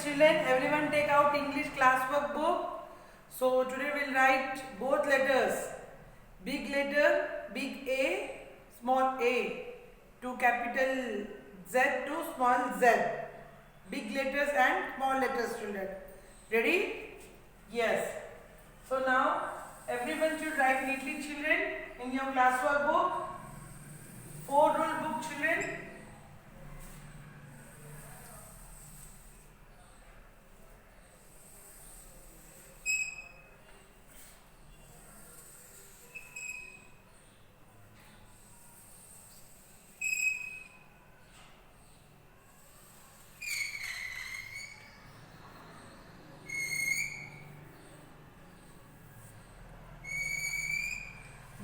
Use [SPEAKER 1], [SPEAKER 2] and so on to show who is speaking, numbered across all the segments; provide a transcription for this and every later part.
[SPEAKER 1] children, everyone take out English classwork book. So today we'll write both letters. Big letter, big A, small a, to capital Z to small z. Big letters and small letters, children. Ready? Yes. So now everyone should write neatly, children, in your classwork book. 4 rule book, children.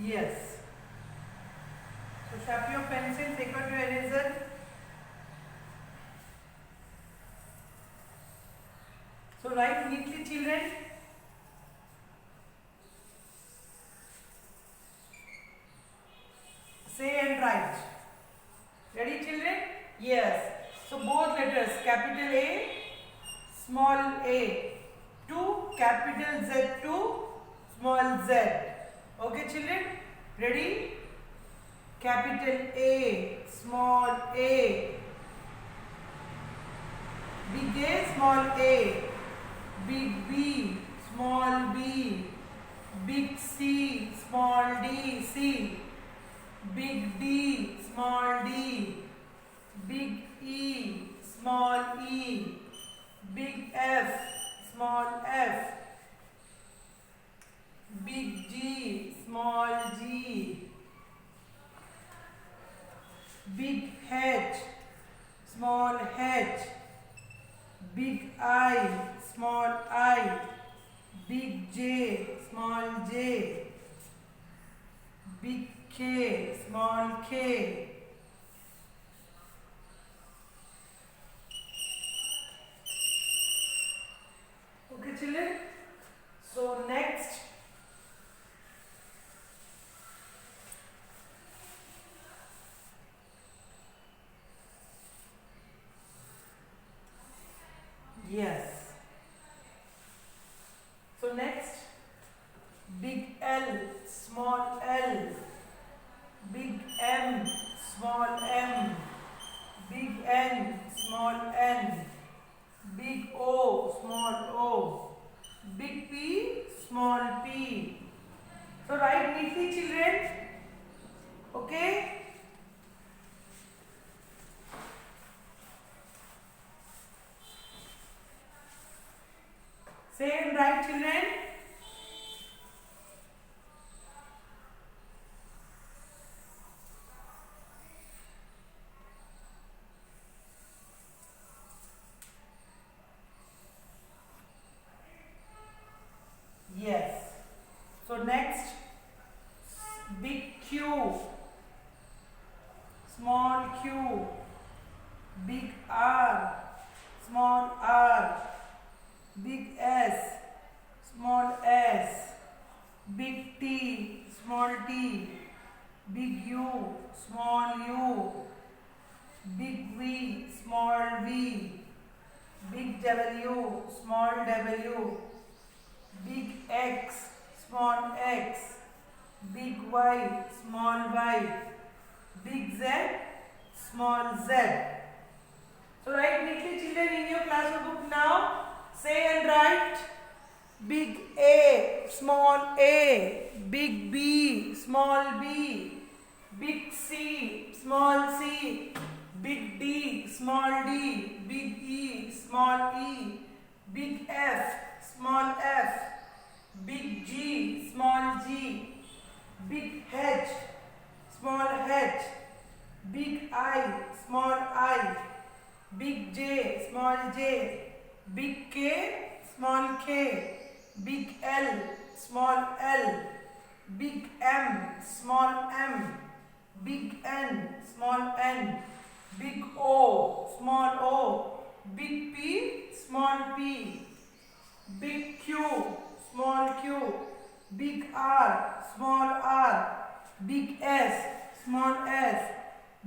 [SPEAKER 1] Yes. So sharpen your pencil, take out your eraser. So write neatly, children. Say and write. Ready, children? Yes. So both letters, capital A, small a, to capital Z to small z. Okay, children? Ready? Capital A, small a, big A, small a, big B, small b, big C, small d, C, big D, small d, big E, small e, big F, small f, big G, small g, big H, small h, big I, small I, big J, small j, big K, small k, okay, children? So next, yes. So next, big L, small l, big M, small m, big N, small n, big O, small o, big P, small p. So write neatly, children. Okay? Say and write, children. Yes. So next, big Q, small q, big R, small r, big S, small s, big T, small t, big U, small u, big V, small v, big W, small w, big X, small x, big Y, small y, big Z, small z. So write neatly, children, in your classwork book now. Say and write big A, small a, big B, small b, big C, small c, big D, small d, big E, small e, big F, small f, big G, small g, big H, small h, big I, small I, big J, small j, big K, small k, big L, small l, big M, small m, big N, small n, big O, small o, big P, small p, big Q, small q, big R, small r, big S, small s,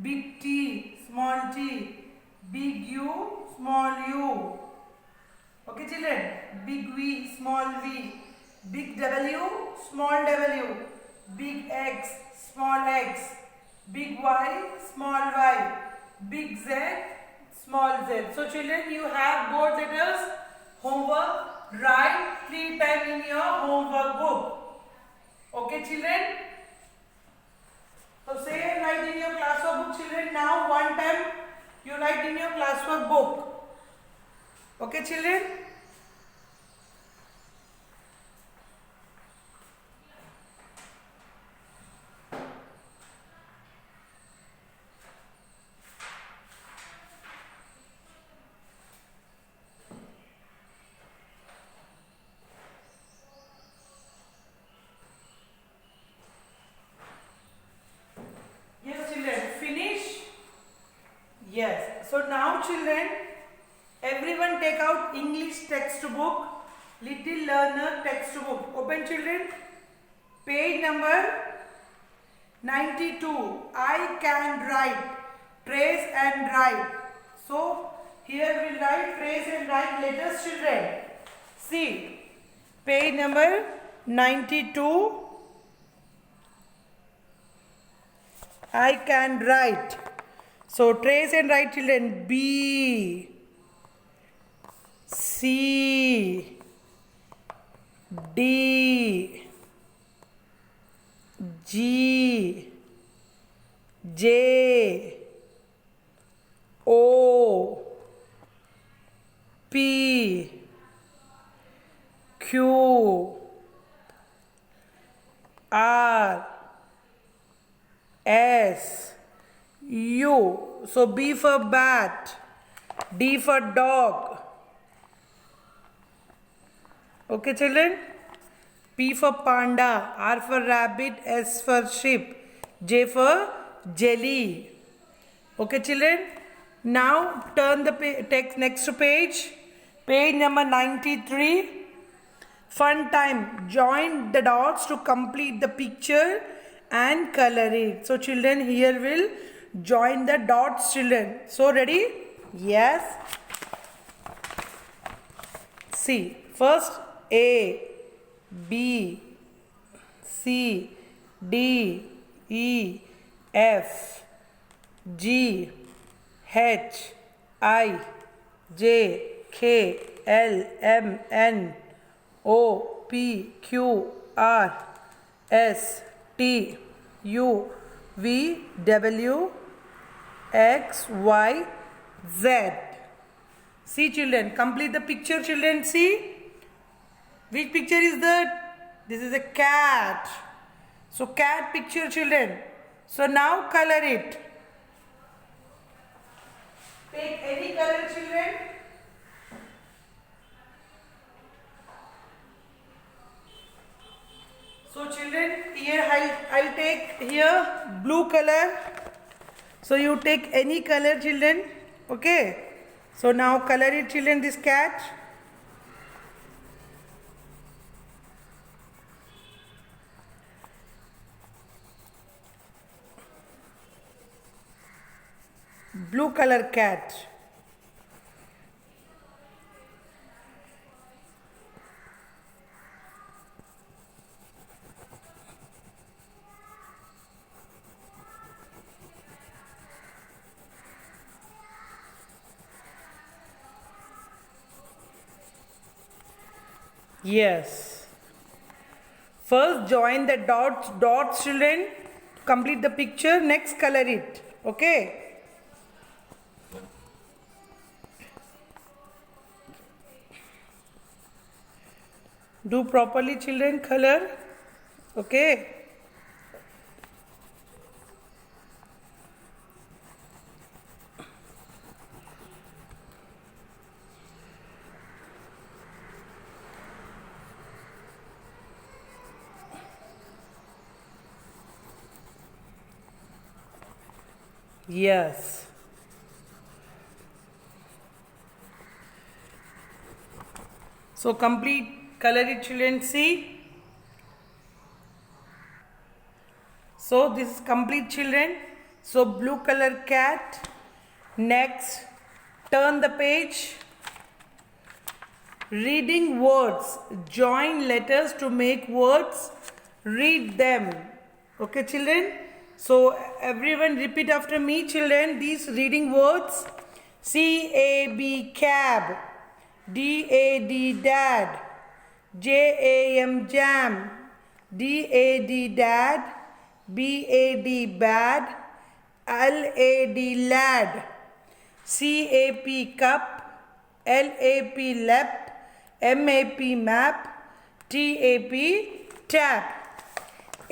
[SPEAKER 1] big T, small t, big U, small u, Okay children, big V, small v, big W, small w, big X, small x, big Y, small y, big Z, small z. So children, you have both letters. Homework, write 3 times in your homework book. Okay children. So say and write in your classwork book children. Now one time you write in your classwork book. Okay children. Yes children, finish. Yes. So now children, everyone take out English textbook, Little Learner textbook. Open children. Page number 92. I can write. Trace and write. So here we write trace and write letters children. See. Page number 92. I can write. So trace and write children. B, C, D, G, J, O, P, Q, R, S, U. So B for bat, D for dog. Okay children. P for panda, R for rabbit, S for sheep, J for jelly. Okay children. Now turn the text next page. Page number 93. Fun time. Join the dots to complete the picture and color it. So children, here will join the dots children. So ready? Yes. See. First A, B, C, D, E, F, G, H, I, J, K, L, M, N, O, P, Q, R, S, T, U, V, W, X, Y, Z. See children, complete the picture children, see. Which picture is that? This is a cat. So cat picture children. So now color it. Take any color children. So children, here I'll take here blue color. So you take any color children. Okay. So now color it children, this cat. Blue color cat. Yes. First join the dots children. Complete the picture. Next color it. Okay. Do properly children, color. Okay. Yes. So complete color it children, see. So this is complete children. So blue color cat. Next turn the page. reading words. Join letters to make words. Read them. Okay, children? So, everyone repeat after me, children. These reading words. C-A-B, cab. D-A-D, dad. J-A-M, jam. D-A-D, dad. B-A-D, bad. L-A-D, lad. C-A-P, cup. L-A-P, lap. M-A-P, map. T-A-P, tap.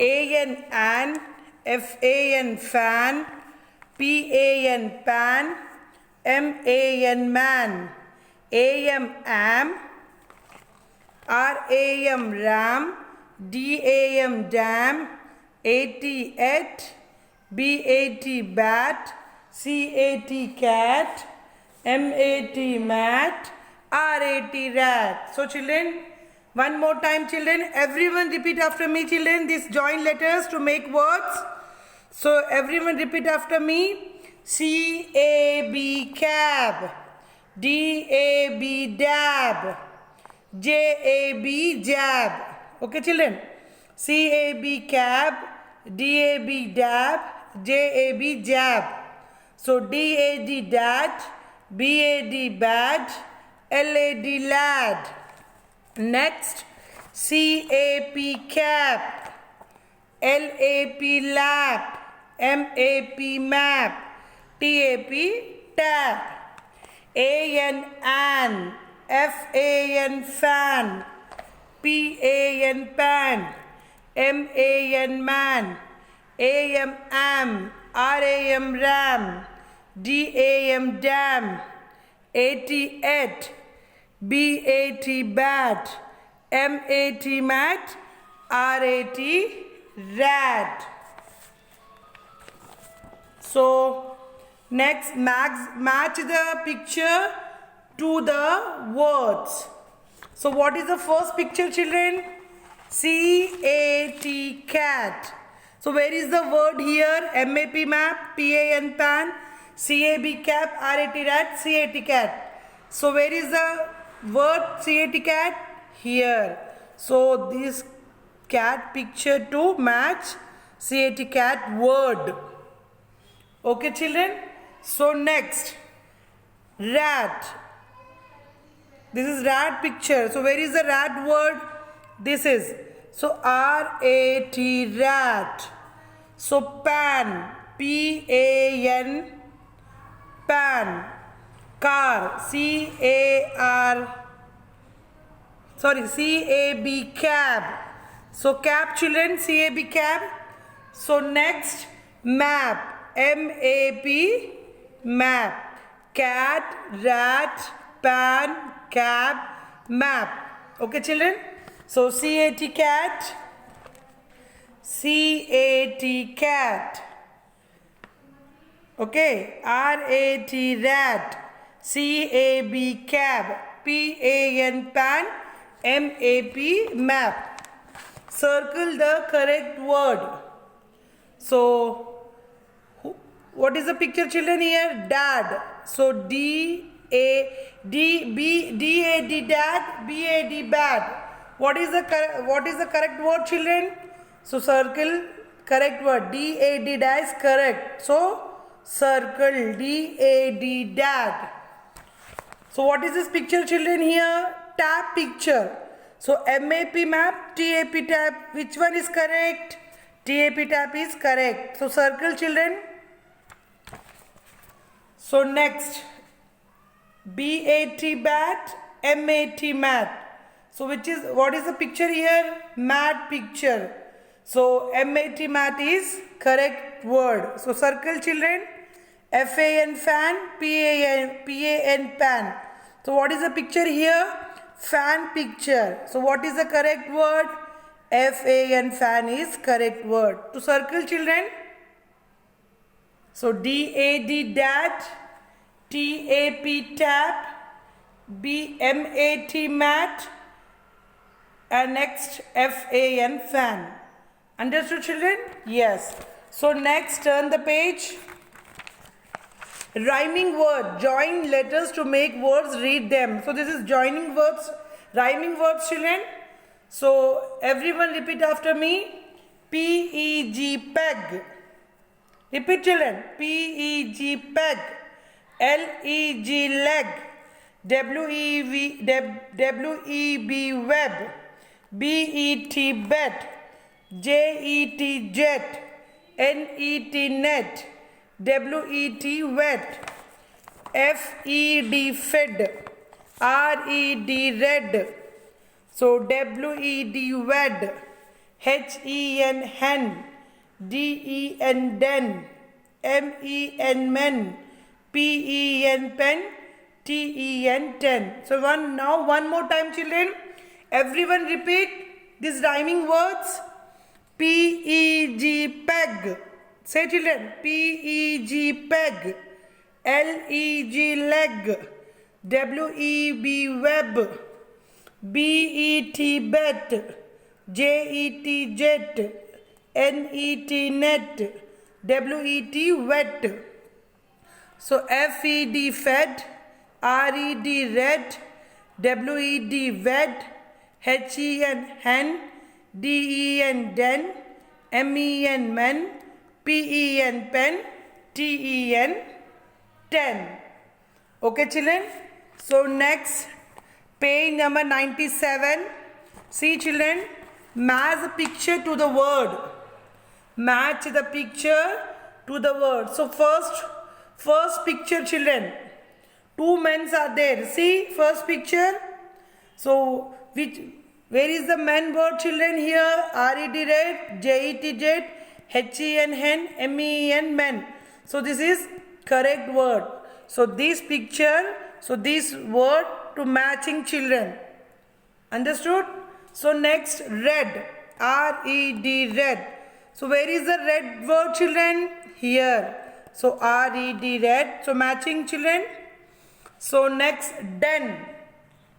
[SPEAKER 1] A-N, an. F-A-N, fan. P-A-N, pan. M-A-N, man. A-M, am. R-A-M, ram. D-A-M, dam. A-T, at. B-A-T, bat. C-A-T, cat. M-A-T, mat. R-A-T, rat. So children, one more time children, everyone repeat after me children, these join letters to make words. So everyone repeat after me. C-A-B, cab. D-A-B, dab. J-A-B, jab. Okay children, C-A-B, cab. D-A-B, dab. J-A-B, jab. So D-A-D, dad. B-A-D, bad. L-A-D, lad. Next, C-A-P, cap. L-A-P, lap. M-A-P, map. T-A-P, tap. A-N, an. F-A-N, fan. P-A-N, pan. M-A-N, man. A-M, am. R-A-M, ram. D-A-M, dam. A-T, at. B-A-T, bat. M-A-T, mat. R-A-T, rat. So, next match the picture to the words. So, what is the first picture children? C-A-T, cat. So, where is the word here? M-A-P, map. P-A-N, pan. C-A-B, cap. R-A-T, rat. C-A-T, cat. So, where is the word C-A-T, cat? Here. So, this cat picture to match C-A-T, cat word. Okay, children? So, next, rat. This is rat picture. So, where is the rat word? This is. So, R-A-T, rat. So, pan. P-A-N, pan. Car. C-A-R. Sorry, C-A-B, cab. So, cab children, C-A-B, cab. So, next, map. M-A-P, map. Cat, rat, pan, cab, map. Okay, children? So, C-A-T, cat. C-A-T, cat. Okay. R-A-T, rat. C-A-B, cab. P-A-N, pan. M-A-P, map. Circle the correct word. So, what is the picture children here? Dad. So, D-A-D, dad. B-A-D, bad. What is the correct word children? So, circle correct word. D-A-D, dad is correct. So, circle D-A-D, dad. So, what is this picture children here? Tap picture. So, M-A-P, map. T-A-P, tap. Which one is correct? T-A-P, tap is correct. So, circle children. So, next, B-A-T, bat. M-A-T, mat. So, what is the picture here? Mat picture. So, M-A-T, mat is correct word. So, circle children. F-A-N, fan. P-A-N, pan. So, what is the picture here? Fan picture. So, what is the correct word? F-A-N, fan is correct word. To circle children. So, D-A-D, dad. T-A-P, tap. B-M-A-T, mat. And next, F-A-N, fan. Understood children? Yes. So, next, turn the page. Rhyming word. Join letters to make words, read them. So, this is joining words rhyming words, children. So everyone repeat after me. P-E-G, peg. Repeat, children. P-E-G, peg. L-E-G, leg. W-E-B, web. B-E-T, bet. J-E-T, jet. N-E-T, net. W-E-T, wet. F-E-D, fed. R-E-D, red. So W-E-D, wed. H-E-N, hen. D-E-N, den. M-E-N, men. P-E-N, pen. T-E-N, ten. So now one more time, children. Everyone repeat these rhyming words. P-E-G, peg. Say, children. P-E-G, peg. L-E-G, leg. W-E-B, web. B-E-T, bet. J-E-T, jet. N-E-T, net. W-E-T, wet. So F-E-D, fed. R-E-D, red. W-E-D, wed. H-E-N, hen. D-E-N, den. M-E-N, men. P-E-N, pen. T-E-N, ten. Okay, children. So next, page number 97. See, children, match the picture to the word. Match the picture to the word. So first picture, children. Two men are there. See, first picture. So where is the man word, children? Here, R-E-D, red. J-E-T, jet. H-E-N, hen. M-E-N, men. So this is correct word. So this picture, so this word to matching, children. Understood? So next, red. R-E-D, red. So where is the red word, children? Here. So R-E-D, red. So matching, children. So next, den.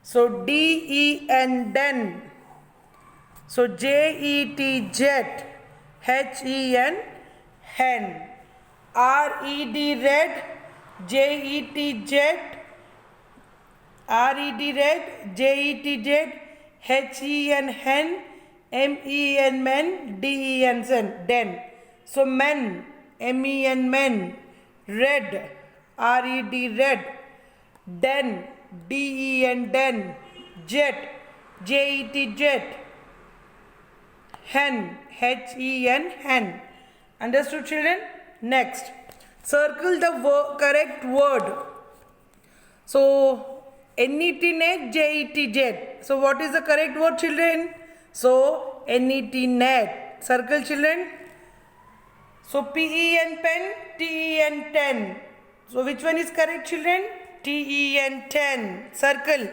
[SPEAKER 1] So D-E-N, den. So J-E-T, jet. H-E-N, hen. R-E-D, red. J-E-T, jet. R-E-D, red. J-E-T, jet. H-E-N, hen. M-E-N, men. D-E-N, den. So men. M-E-N, men. Red. R-E-D, red. Den. D-E-N, den. Jet. J-E-T, jet. Hen. H-E-N, hen. Understood, children? Next. Circle the correct word. So, N-E-T, net. J-E-T, jet. So, what is the correct word, children? So, N-E-T, net. Circle, children. So, P-E-N, pen. T-E-N, ten. So, which one is correct, children? T-E-N, ten. Circle.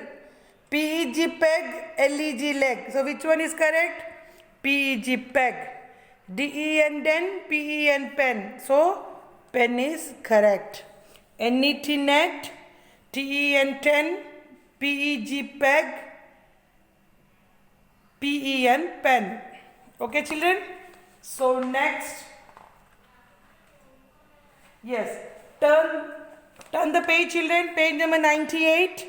[SPEAKER 1] P-E-G, peg. L-E-G, leg. So, which one is correct? P-E-G, peg. D-E-N, den. P-E-N, pen. So, pen is correct. N-E-T, net. T-E-N, ten. P-E-G, peg. P-E-N, pen. Okay, children? So, next. Yes. Turn the page, children. Page number 98.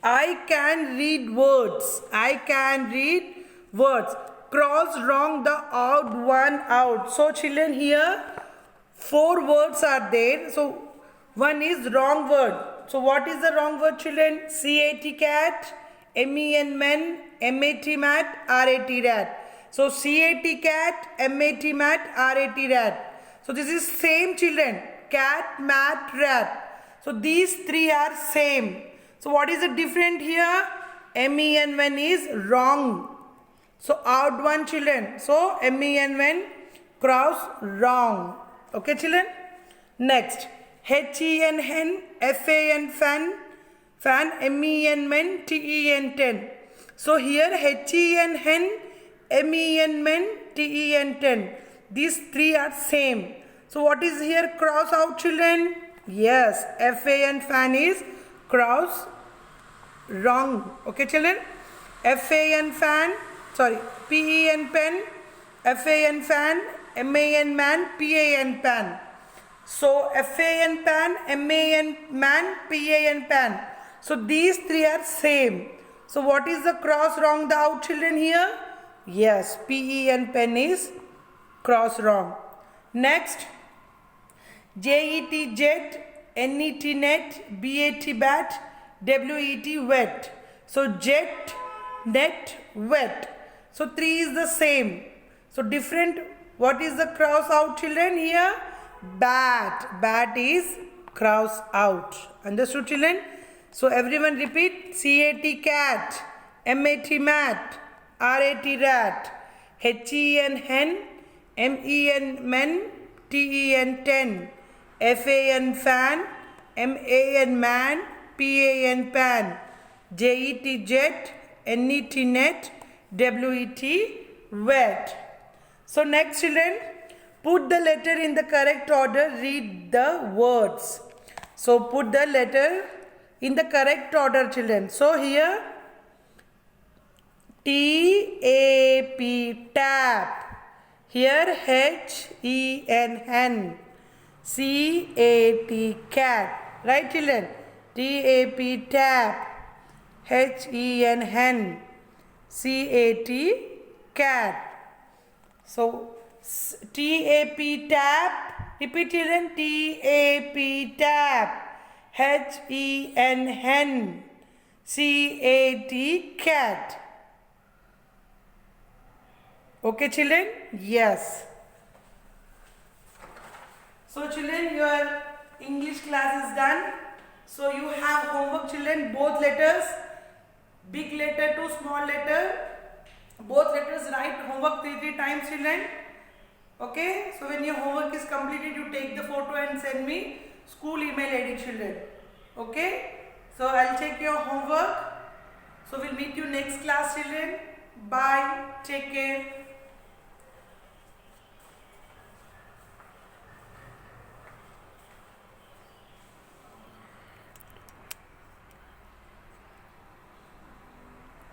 [SPEAKER 1] I can read words. I can read words. Cross wrong the odd one out. So, children, here 4 words are there. So, one is wrong word. So, what is the wrong word, children? C-A-T, cat. M-E-N, men. M-A-T, mat. R-A-T, rat. So, C-A-T, cat. M-A-T, mat. R-A-T, rat. So, this is same, children. Cat, mat, rat. So, these 3 are same. So, what is the different here? M-E-N, when is wrong. So, odd one, children. So, M-E-N, when cross wrong. Okay, children? Next. H-E-N, hen. F-A-N, fan. Fan. M-E-N, men. T-E-N, ten. So, here H-E-N, hen. M-E-N, men. T-E-N, ten. These 3 are same. So, what is here cross out, children? Yes. F-A-N, fan is cross wrong. Okay, children? F-A-N, fan. Sorry. P-E-N, pen. F-A-N, fan. M-A-N, man. P-A-N, pan. So, F-A-N, pan. M-A-N, man. P-A-N, pan. So these three are same. So what is the cross wrong the out children here? Yes, pen pen is cross wrong. Next, JET jet, NET net, BAT bat, WET wet. So jet, net, wet. So three is the same. So different. What is the cross out children here? Bat. Bat is cross out. Understood children? So everyone repeat. CAT cat, MAT mat, RAT rat, HEN hen, MEN men, TEN ten, FAN fan, MAN man, PAN pan, JET jet, NET net, WET wet. So next children, put the letter in the correct order, read the words. So put the letter in the correct order children. So here TAP tap. Here HEN hen. CAT cat. Right children? TAP tap. HEN hen. CAT cat. So TAP tap. Repeat children. TAP tap. HEN hen. CAT cat. Okay children? Yes. So children, your English class is done. So you have homework children, both letters, big letter to small letter, both letters write homework 3 times children. Okay, so when your homework is completed, you take the photo and send me school email ID children. Okay, so I'll check your homework. So we'll meet you next class children. Bye, take care.